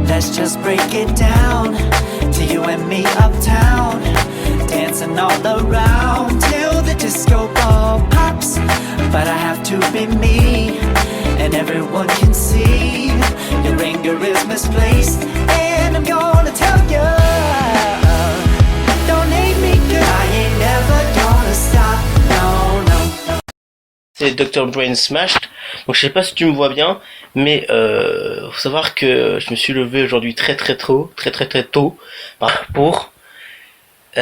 Let's just break it down to you and me uptown, dancing all around till the disco ball pops. But I have to be me, and everyone can see your anger is misplaced, and I'm gonna tell you, don't hate me 'cause I ain't never gonna stop, no, no. C'est Dr. Brain Smashed. Donc je sais pas si tu me vois bien, mais faut savoir que je me suis levé aujourd'hui très tôt pour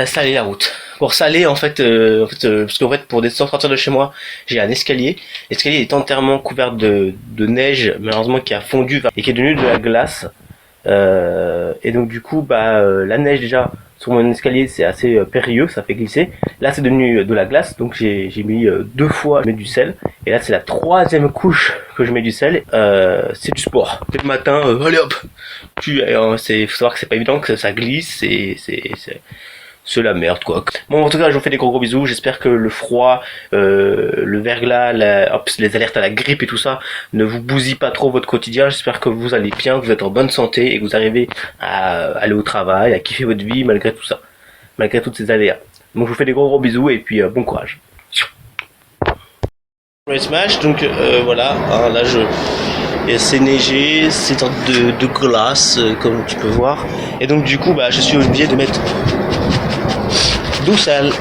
saler la route. Pour saler parce qu'en fait pour descendre, sortir de chez moi, j'ai un escalier. L'escalier est entièrement couvert de neige, malheureusement qui a fondu et qui est devenu de la glace. Et donc du coup la neige déjà sur mon escalier c'est assez périlleux, ça fait glisser. Là c'est devenu de la glace, donc j'ai mis 2 fois je mets du sel, et là c'est la 3e couche que je mets du sel. C'est du sport. Dès le matin, allez hop, faut savoir que c'est pas évident, que ça glisse, c'est la merde quoi. Bon, en tout cas je vous fais des gros bisous, j'espère que le froid, le verglas, les alertes à la grippe et tout ça ne vous bousille pas trop votre quotidien. J'espère que vous allez bien, que vous êtes en bonne santé et que vous arrivez à aller au travail, à kiffer votre vie malgré tout ça, malgré toutes ces aléas. Donc je vous fais des gros bisous et puis bon courage. Smash, donc voilà, hein, là c'est neigé, c'est sorte de glace comme tu peux voir, et donc du coup je suis obligé de mettre du sel.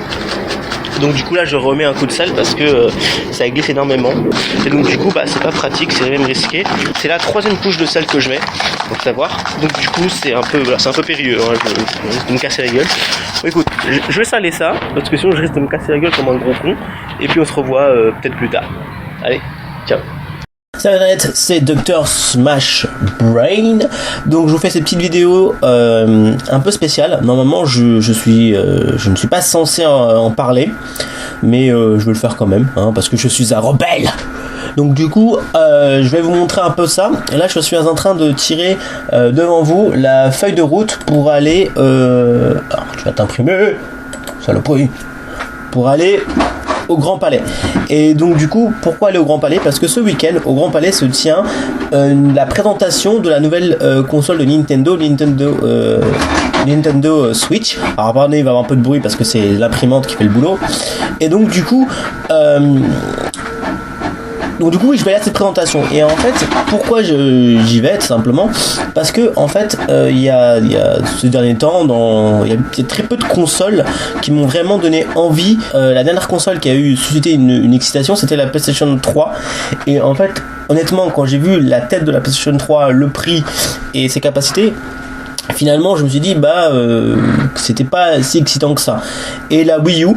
Donc du coup là je remets un coup de sel parce que ça glisse énormément, et donc du coup c'est pas pratique, c'est même risqué. C'est la 3e couche de sel que je mets, faut savoir. Donc du coup c'est un peu périlleux, hein, je vais me casser la gueule. Bon, écoute, je vais saler ça parce que sinon je risque de me casser la gueule comme un gros con, et puis on se revoit peut-être plus tard. Allez, ciao. Salut Internet, c'est Dr. Smash Brain. Donc je vous fais ces petites vidéos un peu spéciales. Normalement je ne suis pas censé en parler, mais je vais le faire quand même, hein, parce que je suis un rebelle. Donc du coup je vais vous montrer un peu ça. Et là je suis en train de tirer devant vous la feuille de route pour aller alors tu vas t'imprimer, saloperie, pour aller au Grand Palais. Et donc du coup pourquoi aller au Grand Palais? Parce que ce week-end au Grand Palais se tient la présentation de la nouvelle console de Nintendo Switch. Alors pardonnez, il va y avoir un peu de bruit parce que c'est l'imprimante qui fait le boulot. Et donc du coup oui, je vais aller à cette présentation. Et en fait, pourquoi j'y vais? Tout simplement parce que en fait, il y a ces derniers temps, il y a très peu de consoles qui m'ont vraiment donné envie. La dernière console qui a suscité une excitation, c'était la PlayStation 3. Et en fait, honnêtement, quand j'ai vu la tête de la PlayStation 3, le prix et ses capacités, finalement je me suis dit c'était pas si excitant que ça. Et la Wii U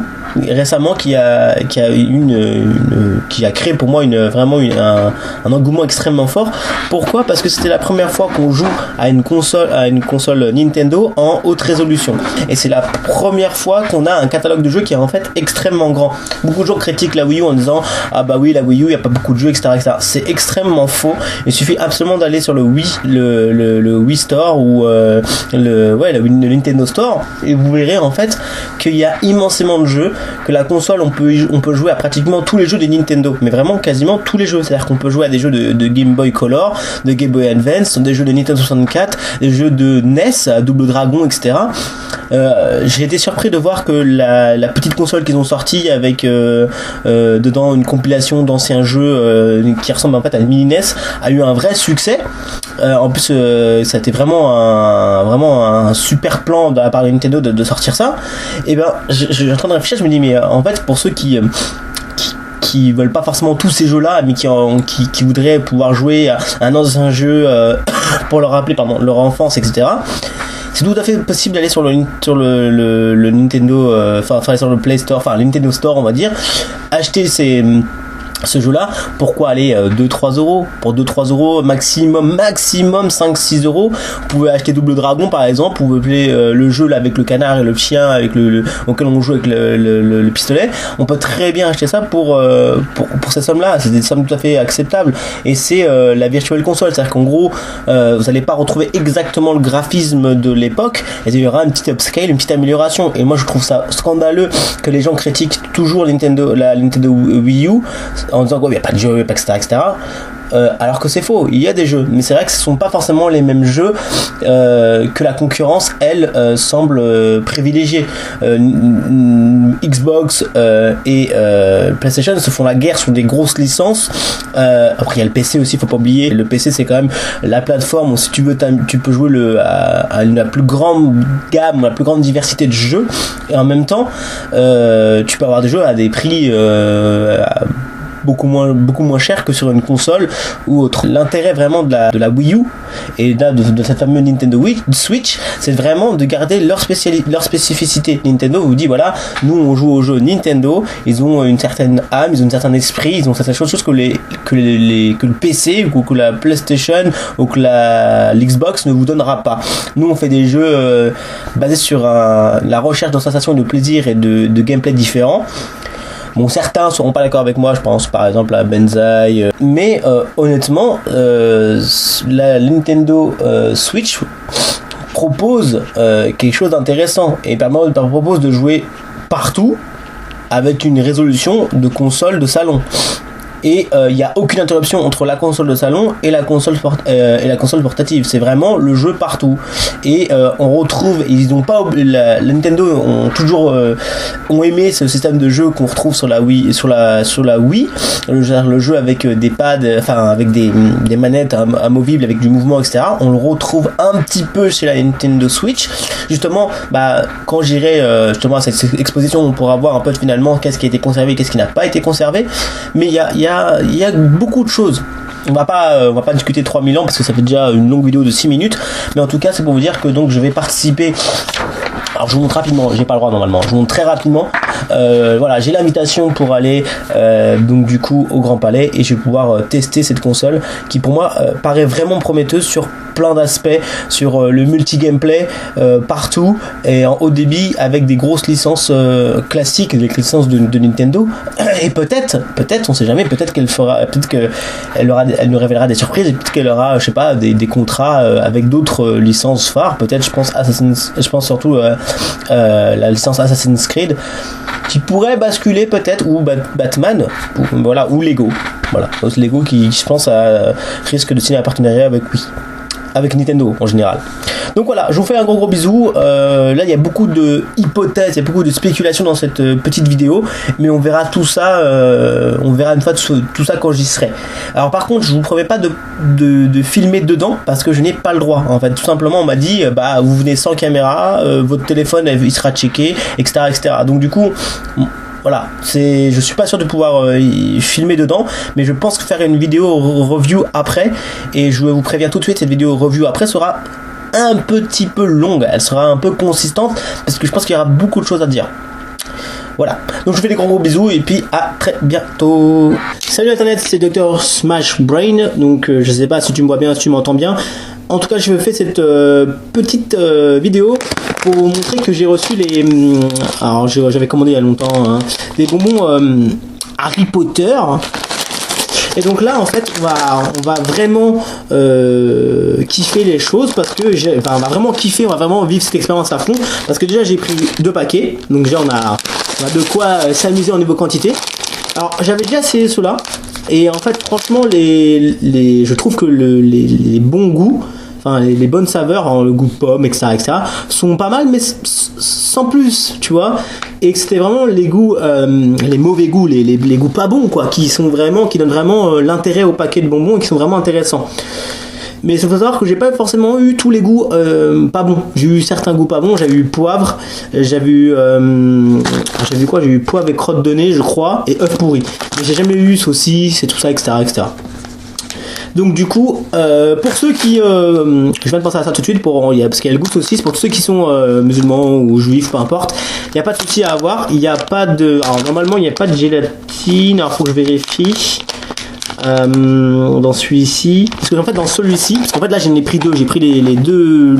récemment qui a créé pour moi un engouement extrêmement fort. Pourquoi? Parce que c'était la première fois qu'on joue à une console Nintendo en haute résolution, et c'est la première fois qu'on a un catalogue de jeux qui est en fait extrêmement grand. Beaucoup de gens critiquent la Wii U en disant oui, la Wii U, il n'y a pas beaucoup de jeux, etc., etc. C'est extrêmement faux. Il suffit absolument d'aller sur le Wii Store ou le Nintendo Store, et vous verrez en fait qu'il y a immensément de jeux, que la console on peut jouer à pratiquement tous les jeux de Nintendo, mais vraiment quasiment tous les jeux. C'est-à-dire qu'on peut jouer à des jeux de Game Boy Color, de Game Boy Advance, des jeux de Nintendo 64, des jeux de NES, à Double Dragon, etc. J'ai été surpris de voir que la petite console qu'ils ont sortie avec dedans une compilation d'anciens jeux qui ressemble en fait à une mini NES a eu un vrai succès. En plus ça a été vraiment un super plan de la part de Nintendo de sortir ça. Et je suis en train de réfléchir, je me dis mais en fait pour ceux qui veulent pas forcément tous ces jeux là, mais qui voudraient pouvoir jouer à un ancien jeu pour leur rappeler leur enfance, etc., c'est tout à fait possible d'aller sur le Nintendo, sur le Play Store, le Nintendo Store on va dire, acheter ce jeu là. Pourquoi aller 2-3 euros? Pour 2-3 euros maximum 5-6 euros, vous pouvez acheter Double Dragon par exemple. Vous pouvez le jeu là avec le canard et le chien auquel on joue avec le pistolet. On peut très bien acheter ça pour ces sommes là. C'est des sommes tout à fait acceptables, et c'est la Virtual Console. C'est à dire qu'en gros vous n'allez pas retrouver exactement le graphisme de l'époque, et il y aura un petit upscale, une petite amélioration. Et moi je trouve ça scandaleux que les gens critiquent toujours la Nintendo Wii U en disant qu'il n'y a pas de jeu, etc., etc. alors que c'est faux, il y a des jeux, mais c'est vrai que ce sont pas forcément les mêmes jeux que la concurrence, elle, semble privilégier. Xbox et PlayStation se font la guerre sur des grosses licences. Après il y a le PC aussi, faut pas oublier. Le PC c'est quand même la plateforme où si tu veux tu peux jouer à la plus grande gamme, la plus grande diversité de jeux, et en même temps tu peux avoir des jeux à des prix beaucoup moins cher que sur une console ou autre. L'intérêt vraiment de la Wii U et là de cette fameuse Nintendo Switch, c'est vraiment de garder leur spécificité. Nintendo vous dit voilà, nous on joue aux jeux Nintendo, ils ont une certaine âme, ils ont un certain esprit, ils ont certaines choses que le PC ou que la PlayStation ou que l'Xbox ne vous donnera pas. Nous on fait des jeux basés sur la recherche de sensations, de plaisir et de gameplay différents. Bon, certains seront pas d'accord avec moi, je pense par exemple à Banzai, mais honnêtement, la Nintendo Switch propose quelque chose d'intéressant et propose de jouer partout avec une résolution de console de salon. Et il n'y a aucune interruption entre la console de salon et la console portative. C'est vraiment le jeu partout. Et on retrouve, ils n'ont pas la Nintendo ont aimé ce système de jeu qu'on retrouve sur la Wii, le jeu avec des pads, enfin avec des manettes amovibles avec du mouvement, etc. On le retrouve un petit peu chez la Nintendo Switch. Justement, quand j'irai justement à cette exposition, on pourra voir un peu finalement qu'est-ce qui a été conservé, qu'est-ce qui n'a pas été conservé. Mais il y a beaucoup de choses. On va pas discuter 3000 ans parce que ça fait déjà une longue vidéo de 6 minutes, mais en tout cas c'est pour vous dire que donc je vais participer. Alors je vous montre rapidement, j'ai pas le droit normalement, je vous montre très rapidement. Voilà, j'ai l'invitation pour aller donc du coup au Grand Palais et je vais pouvoir tester cette console qui pour moi paraît vraiment prometteuse sur plein d'aspects, sur le multi-gameplay partout et en haut débit avec des grosses licences classiques, des licences de Nintendo. Et peut-être, on sait jamais, peut-être qu'elle nous révélera des surprises et peut-être qu'elle aura, je sais pas, des contrats avec d'autres licences phares. Peut-être, je pense surtout la licence Assassin's Creed qui pourrait basculer peut-être, ou Batman, voilà, ou Lego. Voilà, Lego qui je pense risque de signer un partenariat avec Nintendo en général. Donc voilà, je vous fais un gros bisou. Là il y a beaucoup de hypothèses, il y a beaucoup de spéculations dans cette petite vidéo, mais on verra tout ça, on verra une fois tout ça quand j'y serai. Alors par contre je vous promets pas de filmer dedans parce que je n'ai pas le droit. En fait tout simplement on m'a dit vous venez sans caméra, votre téléphone il sera checké, etc. Donc du coup voilà, je suis pas sûr de pouvoir filmer dedans, mais je pense faire une vidéo review après, et je vous préviens tout de suite, cette vidéo review après sera un petit peu longue, elle sera un peu consistante, parce que je pense qu'il y aura beaucoup de choses à dire. Voilà, donc je vous fais des gros bisous et puis à très bientôt. Salut Internet, c'est Dr Smash Brain, donc je sais pas si tu me vois bien, si tu m'entends bien. En tout cas, je fais cette petite vidéo pour vous montrer que j'ai reçu alors j'avais commandé il y a longtemps des bonbons Harry Potter. Et donc là en fait on va vraiment kiffer les choses parce que on va vraiment kiffer, on va vraiment vivre cette expérience à fond parce que déjà j'ai pris 2 paquets, donc déjà on a de quoi s'amuser en niveau quantité. Alors j'avais déjà essayé ceux-là et en fait franchement je trouve que les bons goûts, enfin les bonnes saveurs, le goût de pomme, etc., sont pas mal, mais sans plus, tu vois. Et que c'était vraiment les goûts, les mauvais goûts, les goûts pas bons, quoi, qui donnent vraiment l'intérêt au paquet de bonbons et qui sont vraiment intéressants. Mais il faut savoir que j'ai pas forcément eu tous les goûts pas bons. J'ai eu certains goûts pas bons. J'avais eu poivre, j'avais eu poivre et crotte de nez, je crois, et œuf pourri. Mais j'ai jamais eu saucisse et tout ça, etc. Donc du coup, pour ceux qui, je viens de penser à ça tout de suite, parce qu'il y a le goût de saucisse, pour tous ceux qui sont musulmans ou juifs, peu importe, il n'y a pas de souci à avoir. Il n'y a pas alors normalement il n'y a pas de gélatine. Alors faut que je vérifie. Dans celui-ci, parce qu'en fait dans celui-ci, parce qu'en fait là j'en ai pris 2, j'ai pris les deux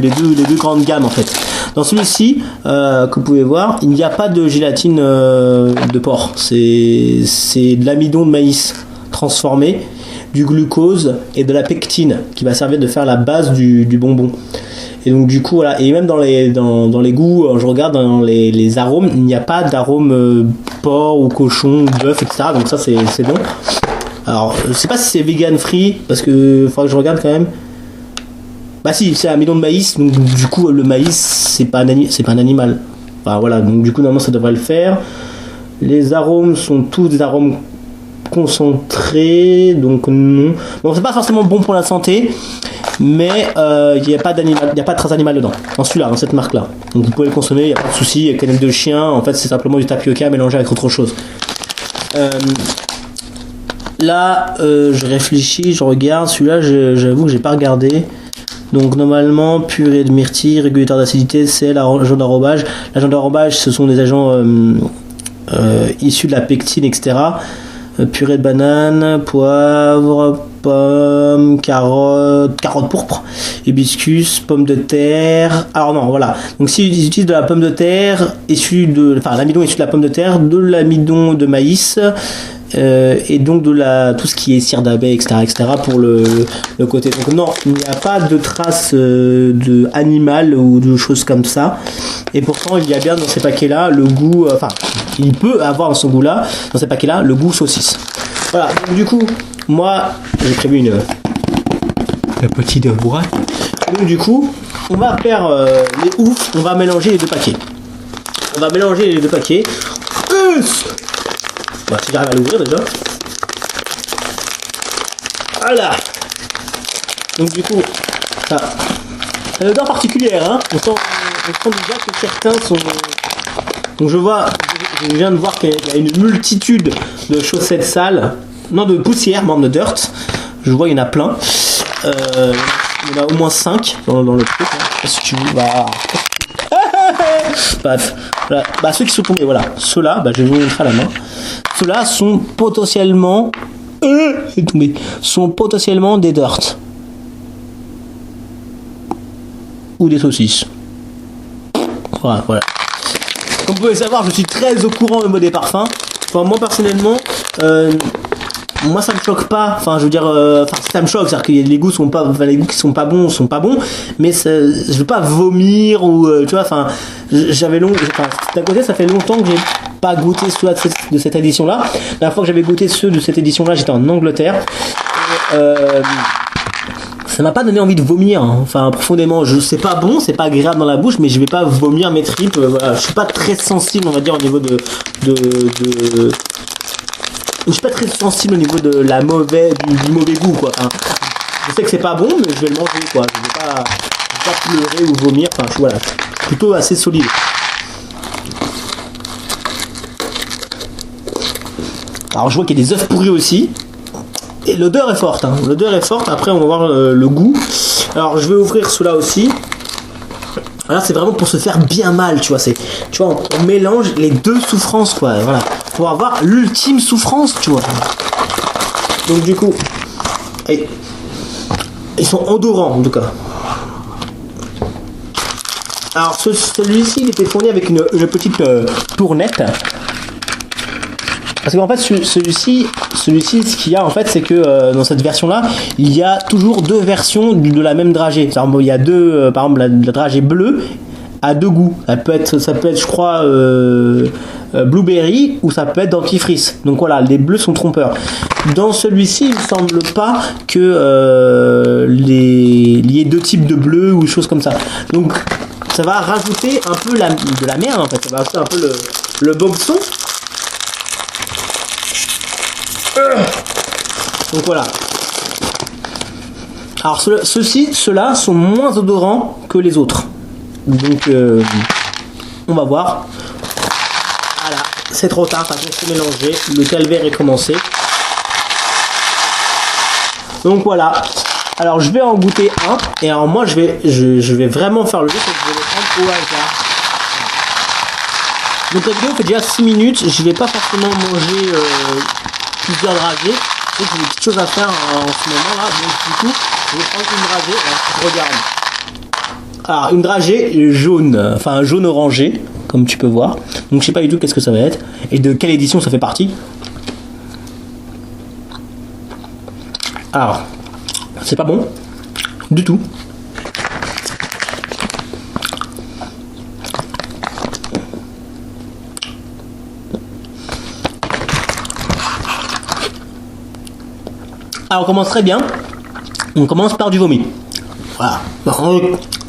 grandes gammes en fait. Dans celui-ci que vous pouvez voir, il n'y a pas de gélatine de porc, c'est de l'amidon de maïs transformé, du glucose et de la pectine qui va servir de faire la base du bonbon. Et donc du coup voilà, et même dans les goûts, je regarde dans les arômes, il n'y a pas d'arôme porc ou cochon ou bœuf, etc. Donc ça c'est bon. Alors, je sais pas si c'est vegan free, parce que faudra que je regarde quand même. Bah si, c'est amidon de maïs, donc du coup le maïs c'est pas un animal. Enfin voilà, donc du coup normalement ça devrait le faire. Les arômes sont tous des arômes concentrés, donc non. Bon, c'est pas forcément bon pour la santé, mais il n'y a pas de trace animale dedans. Dans celui-là, dans cette marque-là. Donc vous pouvez le consommer, il n'y a pas de souci. Cannelle de chien, en fait c'est simplement du tapioca mélangé avec autre chose. Là, je réfléchis, je regarde. Celui-là, j'avoue que j'ai pas regardé. Donc normalement, purée de myrtille, régulateur d'acidité, sel, agent d'enrobage. L'agent d'enrobage, ce sont des agents issus de la pectine, etc. Purée de banane, poivre, pomme, carotte pourpre, hibiscus, pomme de terre. Alors non, voilà. Donc s'ils utilisent de la pomme de terre l'amidon issu de la pomme de terre, de l'amidon de maïs. Et donc tout ce qui est cire d'abeille, etc., pour le côté. Donc non, il n'y a pas de traces de animal ou de choses comme ça. Et pourtant, il y a bien dans ces paquets-là le goût. Il peut avoir dans ce goût-là, dans ces paquets-là, le goût saucisse. Voilà. Donc du coup, moi, j'ai prévu une petite boîte. Donc du coup, on va faire les oufs. On va mélanger les deux paquets. Bah, si j'arrive à l'ouvrir déjà. Voilà. Donc du coup, ça a une odeur particulière, hein. On sent déjà que certains sont. Donc je viens de voir qu'il y a une multitude de chaussettes sales, non de poussière, non de dirt. Je vois il y en a plein. Il y en a au moins 5 dans le truc. Hein. Si tu veux, bref. Voilà. Bah ceux qui sont tombés, voilà. Ceux-là, je vais vous montrer à la main. Ceux-là sont potentiellement des dirt ou des saucisses. Voilà. Comme vous pouvez savoir, je suis très au courant au mode des parfums. Enfin, moi personnellement, moi ça me choque pas. Enfin, je veux dire, ça me choque, c'est-à-dire que les goûts qui sont pas bons, mais je veux pas vomir ou tu vois. Enfin, d'un côté, ça fait longtemps que j'ai pas goûté ceux de cette édition-là. La fois que j'avais goûté ceux de cette édition-là, j'étais en Angleterre. Ça m'a pas donné envie de vomir, hein. Enfin profondément, c'est pas bon, c'est pas agréable dans la bouche, mais je vais pas vomir mes tripes. Voilà. Je suis pas très sensible, on va dire, au niveau de je suis pas très sensible au niveau de du mauvais goût, quoi. Enfin, je sais que c'est pas bon, mais je vais le manger, quoi. Je vais pas pleurer ou vomir. Enfin, je suis plutôt assez solide. Alors je vois qu'il y a des œufs pourris aussi. Et l'odeur est forte, hein. Après on va voir le goût. Alors je vais ouvrir ceux-là aussi. Alors c'est vraiment pour se faire bien mal, tu vois. On mélange les deux souffrances, quoi. Voilà. Pour avoir l'ultime souffrance, tu vois. Donc du coup, ils sont odorants en tout cas. Alors celui-ci il était fourni avec une petite tournette. Parce qu'en fait, celui-ci, ce qu'il y a en fait, c'est que dans cette version-là, il y a toujours deux versions de la même dragée. Il y a deux, par exemple, la dragée bleue a deux goûts. Ça peut être, je crois, blueberry ou ça peut être dentifrice. Donc voilà, les bleus sont trompeurs. Dans celui-ci, il ne semble pas que il y ait deux types de bleus ou choses comme ça. Donc ça va rajouter un peu de la merde en fait. Ça va rajouter un peu le boxon. Donc voilà. Alors ceux-là sont moins odorants que les autres. Donc on va voir. Voilà, c'est trop tard, ça vient se mélanger. Le calvaire est commencé. Donc voilà. Alors je vais en goûter un. Et alors moi je vais vraiment faire le jeu. Je vais le prendre au hasard. Donc la vidéo fait déjà 6 minutes. Je vais pas forcément manger plusieurs dragées. J'ai des petites choses à faire en ce moment là. Donc du coup, je vais prendre une dragée. Alors, regarde. Alors une dragée jaune, enfin jaune orangé, comme tu peux voir. Donc je sais pas du tout qu'est-ce que ça va être et de quelle édition ça fait partie. Alors, c'est pas bon du tout. Alors on commence très bien. On commence par du vomi. Voilà.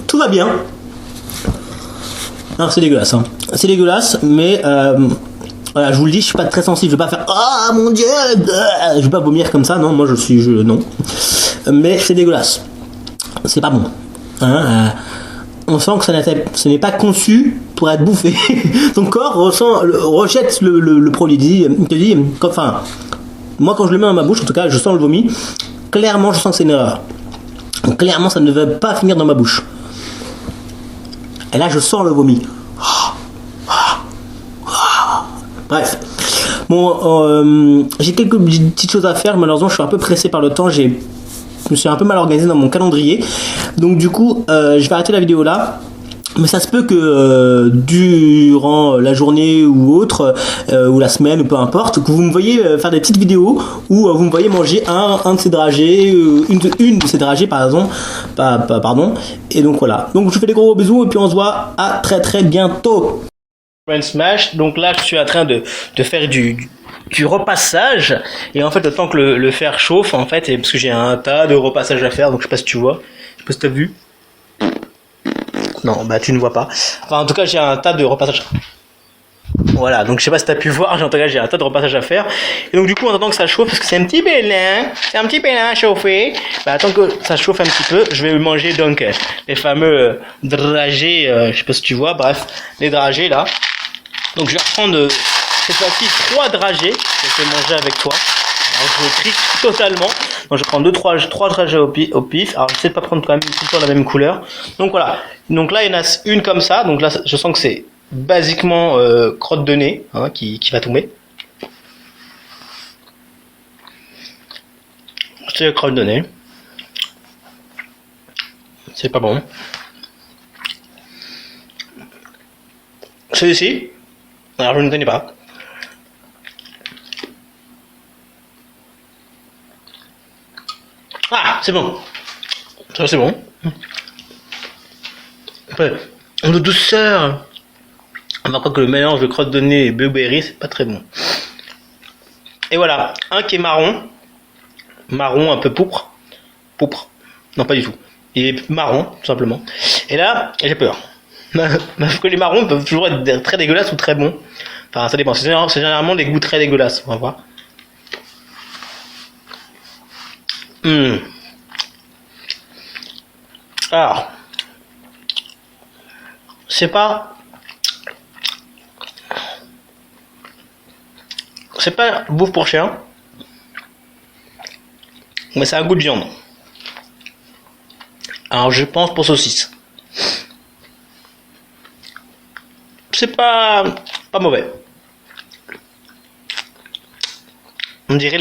Tout va bien. Non, c'est dégueulasse. Hein. C'est dégueulasse, mais voilà, je vous le dis, je suis pas très sensible. Je vais pas faire ah mon dieu. Je vais pas vomir comme ça. Non, moi non. Mais c'est dégueulasse. C'est pas bon. Hein, on sent que ce n'est pas conçu pour être bouffé. Ton corps rejette le produit. Il te dit, enfin, moi quand je le mets dans ma bouche, en tout cas, je sens le vomi. Clairement, je sens que c'est une erreur. Clairement, ça ne va pas finir dans ma bouche. Et là, je sens le vomi. Bref. Bon, j'ai quelques petites choses à faire. Malheureusement, je suis un peu pressé par le temps. Je me suis un peu mal organisé dans mon calendrier. Donc, du coup, je vais arrêter la vidéo là. Mais ça se peut que durant la journée ou autre, ou la semaine, ou peu importe, que vous me voyez faire des petites vidéos où vous me voyez manger un de ces dragées, une de ces dragées, pardon. Et donc voilà. Donc je vous fais des gros bisous et puis on se voit à très très bientôt. Brain Smash. Donc là, je suis en train de faire du repassage. Et en fait, le temps que le fer chauffe, en fait, parce que j'ai un tas de repassage à faire, donc je sais pas si tu vois. Je sais pas si t'as vu. Non, bah tu ne vois pas. Enfin, en tout cas, j'ai un tas de repassage. Voilà, donc je sais pas si tu as pu voir, en tout cas, j'ai un tas de repassage à faire. Et donc, du coup, en attendant que ça chauffe, parce que c'est un petit peu lent à chauffer, bah, attends que ça chauffe un petit peu, je vais manger donc les fameux dragées, je sais pas si tu vois, bref, les dragées là. Donc, je vais reprendre cette fois-ci 3 dragées que je vais manger avec toi. Alors, je triche totalement. Donc, je prends 3 dragées au pif. Alors, j'essaie de pas prendre quand même tout le temps la même couleur. Donc, voilà. Donc là, il y en a une comme ça. Donc là, je sens que c'est basiquement crotte de nez hein, qui va tomber. C'est crotte de nez. C'est pas bon. Celui-ci. Alors, je ne connais pas. Ah, c'est bon. Ça, c'est bon. Après, de douceur. On va croire que le mélange de crotte de nez et blueberry, c'est pas très bon. Et voilà, un qui est marron. Marron un peu pourpre. Non, pas du tout. Il est marron, tout simplement. Et là, j'ai peur. Parce que les marrons peuvent toujours être très dégueulasses ou très bons. Enfin, ça dépend. C'est généralement des goûts très dégueulasses. On va voir. Alors, c'est pas bouffe pour chien, mais ça a un goût de viande. Alors je pense pour saucisse. C'est pas mauvais. On dirait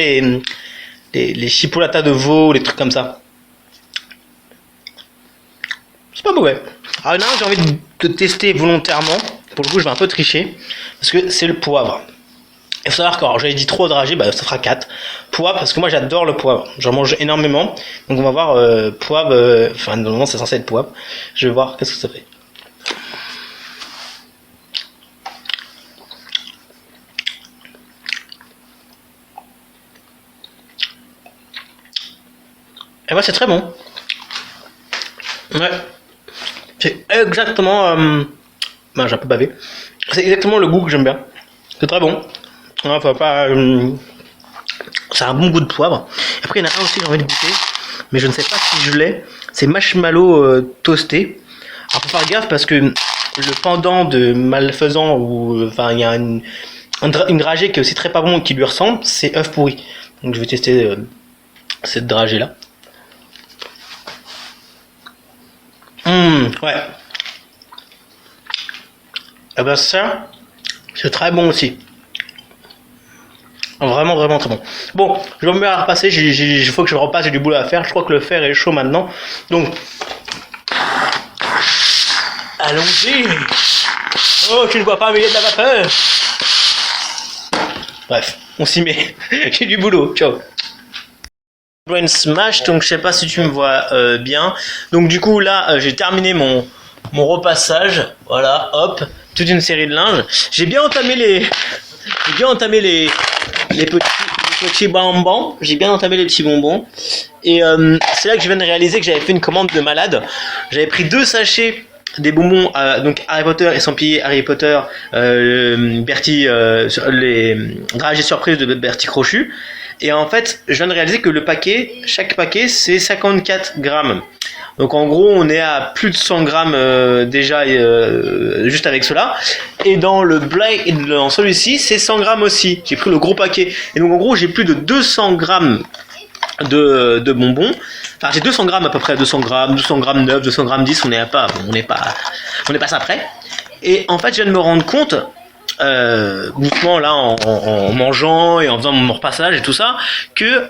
les chipolatas de veau, les trucs comme ça. C'est pas mauvais. Alors là, j'ai envie de tester volontairement. Pour le coup, je vais un peu tricher. Parce que c'est le poivre. Il faut savoir que j'avais dit 3 dragées, bah ça fera 4. Poivre, parce que moi j'adore le poivre. J'en mange énormément. Donc on va voir poivre. Enfin, normalement c'est censé être poivre. Je vais voir qu'est-ce que ça fait. Et bah c'est très bon. Ouais. C'est exactement... j'ai un peu bavé. C'est exactement le goût que j'aime bien. C'est très bon. Ouais, faut pas... c'est un bon goût de poivre. Après il y en a un aussi que j'ai envie de goûter. Mais je ne sais pas si je l'ai. C'est marshmallow toasté. Alors faut faire gaffe parce que le pendant de malfaisant ou... Enfin il y a une dragée qui est aussi très pas bon qui lui ressemble. C'est œuf pourri. Donc je vais tester cette dragée là. Ouais. Et ben ça, c'est très bon aussi. Vraiment, vraiment très bon. Bon, je vais me mettre à repasser. Il faut que je repasse, j'ai du boulot à faire. Je crois que le fer est chaud maintenant. Donc, allons-y. Oh, tu ne vois pas, mais il y a de la vapeur. Bref, on s'y met. J'ai du boulot. Ciao. Brain Smash, donc je sais pas si tu me vois bien. Donc du coup là j'ai terminé mon repassage. Voilà, hop, toute une série de linges. J'ai bien entamé les petits petits bonbons. J'ai bien entamé les petits bonbons. Et c'est là que je viens de réaliser que j'avais fait une commande de malade. J'avais pris 2 sachets des bonbons, donc Harry Potter et Sampillé Harry Potter, Bertie, les dragées surprises de Bertie Crochu. Et en fait, je viens de réaliser que chaque paquet, c'est 54 grammes. Donc en gros, on est à plus de 100 grammes déjà juste avec cela. Et dans dans celui-ci, c'est 100 grammes aussi. J'ai pris le gros paquet. Et donc en gros, j'ai plus de 200 grammes de bonbons. Enfin, j'ai 200 grammes à peu près, 200 grammes 9, 200 grammes 10. On n'est pas ça près. Et en fait, je viens de me rendre compte, doucement là, en mangeant et en faisant mon repassage et tout ça, que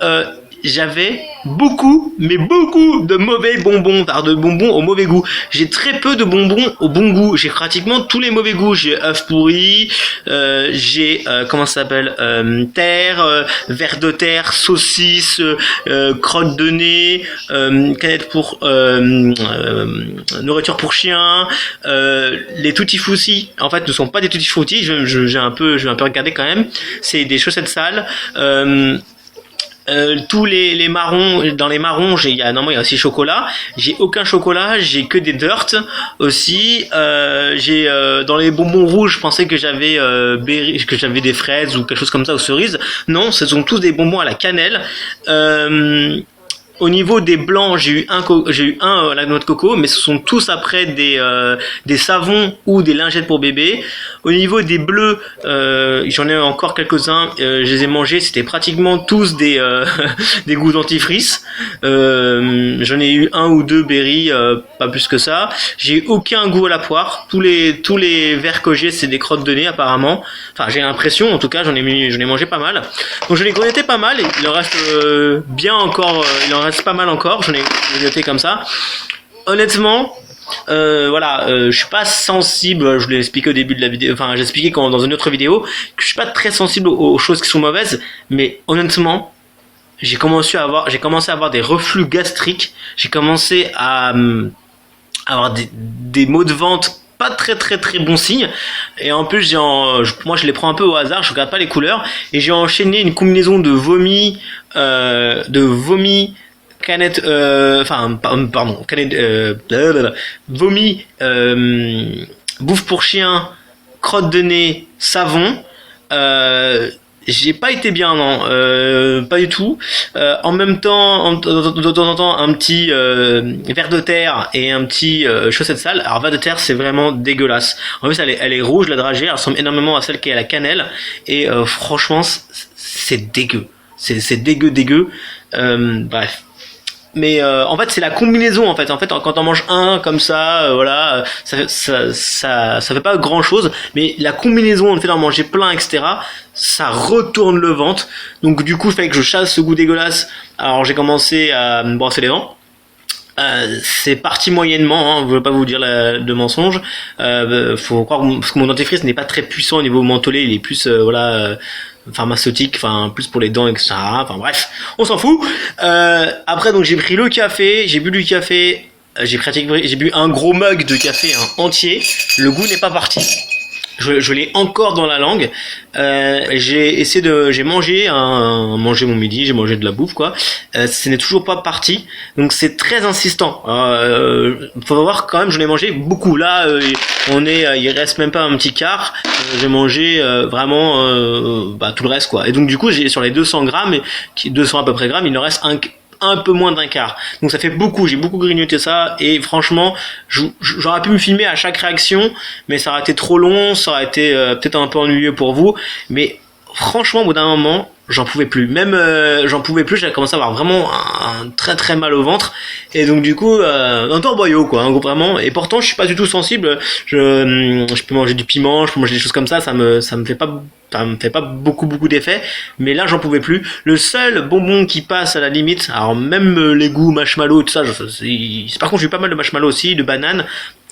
j'avais beaucoup de mauvais bonbons, de bonbons au mauvais goût. J'ai très peu de bonbons au bon goût. J'ai pratiquement tous les mauvais goûts. J'ai œuf pourri, j'ai comment ça s'appelle, terre, ver de terre, saucisse, crotte de nez, canette pour nourriture pour chien. Les tutti frutti en fait ne sont pas des tutti frutti. Je vais un peu regarder quand même. C'est des chaussettes sales. Tous les marrons, dans les marrons, il y a aussi chocolat. J'ai aucun chocolat, j'ai que des dirt aussi. J'ai dans les bonbons rouges, je pensais que j'avais des fraises ou quelque chose comme ça, ou cerises. Non, ce sont tous des bonbons à la cannelle. Au niveau des blancs, j'ai eu un à la noix de coco, mais ce sont tous après des savons ou des lingettes pour bébé. Au niveau des bleus, j'en ai encore quelques-uns, je les ai mangés, c'était pratiquement tous des des goûts dentifrice. J'en ai eu 1 ou 2 berry, pas plus que ça. J'ai eu aucun goût à la poire. Tous les verres que j'ai, c'est des crottes de nez apparemment. Enfin, j'ai l'impression, en tout cas, j'en ai mangé pas mal. Donc je les grignotais pas mal, il en reste bien encore, il en reste pas mal encore, j'en ai grignoté comme ça. Honnêtement, je suis pas sensible, je l'ai expliqué au début de la vidéo, enfin j'ai expliqué dans une autre vidéo, que je suis pas très sensible aux choses qui sont mauvaises, mais honnêtement, j'ai commencé à avoir des reflux gastriques, j'ai commencé à avoir des maux de ventre, pas très très très bon signe, et en plus moi je les prends un peu au hasard, je regarde pas les couleurs, et j'ai enchaîné une combinaison de vomi, canette, vomi, bouffe pour chien, crotte de nez, savon. J'ai pas été bien, non, pas du tout. En même temps, de temps en temps, un petit ver de terre et un petit chaussette sale. Alors ver de terre, c'est vraiment dégueulasse. En plus, elle est rouge, la dragée, elle ressemble énormément à celle qui est à la cannelle. Et franchement, c'est dégueu. C'est dégueu. Bref. Mais en fait c'est la combinaison en fait quand on mange un comme ça ça fait pas grand chose, mais la combinaison, le fait d'en manger plein, etc., ça retourne le ventre. Donc du coup il fallait que je chasse ce goût dégueulasse. Alors j'ai commencé à me brosser les dents. C'est parti moyennement, je veux pas vous dire de mensonge. Faut croire parce que mon dentifrice n'est pas très puissant au niveau mentholé, il est plus pharmaceutique, enfin plus pour les dents, etc. Enfin bref, on s'en fout. Après donc j'ai pris le café, j'ai bu du café, j'ai bu un gros mug de café entier. Le goût n'est pas parti. Je l'ai encore dans la langue. J'ai mangé mon midi, j'ai mangé de la bouffe quoi. Ce n'est toujours pas parti, donc c'est très insistant. Faut voir quand même, j'en ai mangé beaucoup. Là, il reste même pas un petit quart. J'ai mangé vraiment tout le reste quoi. Et donc du coup, sur les 200 grammes, 200 à peu près grammes, il en reste un peu moins d'un quart. Donc ça fait beaucoup, j'ai beaucoup grignoté ça, et franchement, j'aurais pu me filmer à chaque réaction, mais ça aurait été trop long, ça aurait été peut-être un peu ennuyeux pour vous, mais franchement, au bout d'un moment, j'en pouvais plus. Même j'avais commencé à avoir vraiment un très très mal au ventre, et donc du coup, un torboyau quoi, en gros vraiment. Et pourtant, je suis pas du tout sensible. Je peux manger du piment, je peux manger des choses comme ça. Ça me fait pas beaucoup d'effet, mais là j'en pouvais plus. Le seul bonbon qui passe à la limite, alors même les goûts marshmallow, tout ça, par contre j'ai eu pas mal de marshmallow aussi, de banane,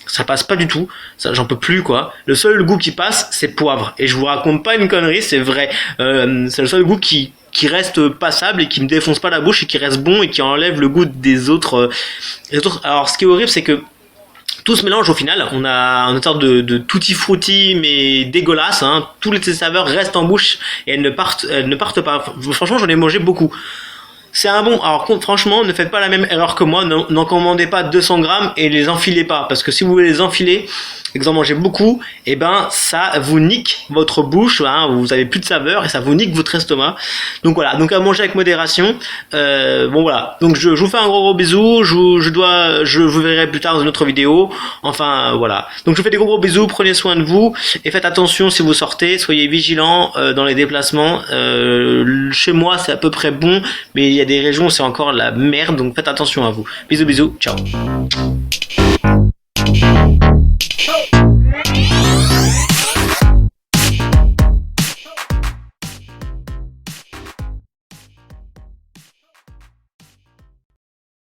ça passe pas du tout, ça j'en peux plus quoi. Le seul goût qui passe, c'est poivre, et je vous raconte pas une connerie, c'est vrai. C'est le seul goût qui reste passable et qui me défonce pas la bouche et qui reste bon et qui enlève le goût des autres. Alors ce qui est horrible, c'est que tout se mélange au final. On a une sorte de tutti frutti mais dégueulasse. Hein. Toutes les saveurs restent en bouche et elles ne partent pas. Franchement, j'en ai mangé beaucoup. C'est un bon. Alors franchement, ne faites pas la même erreur que moi. N'en commandez pas 200 grammes et les enfilez pas, parce que si vous voulez les enfiler et que vous en mangez beaucoup, et ben ça vous nique votre bouche. Hein, vous avez plus de saveur et ça vous nique votre estomac. Donc voilà. Donc à manger avec modération. Bon voilà. Donc je vous fais un gros bisou. Je vous verrai plus tard dans une autre vidéo. Enfin voilà. Donc je vous fais des gros bisous. Prenez soin de vous et faites attention si vous sortez. Soyez vigilants dans les déplacements. Chez moi c'est à peu près bon, mais il y a des régions où c'est encore la merde, donc faites attention à vous. Bisous, ciao.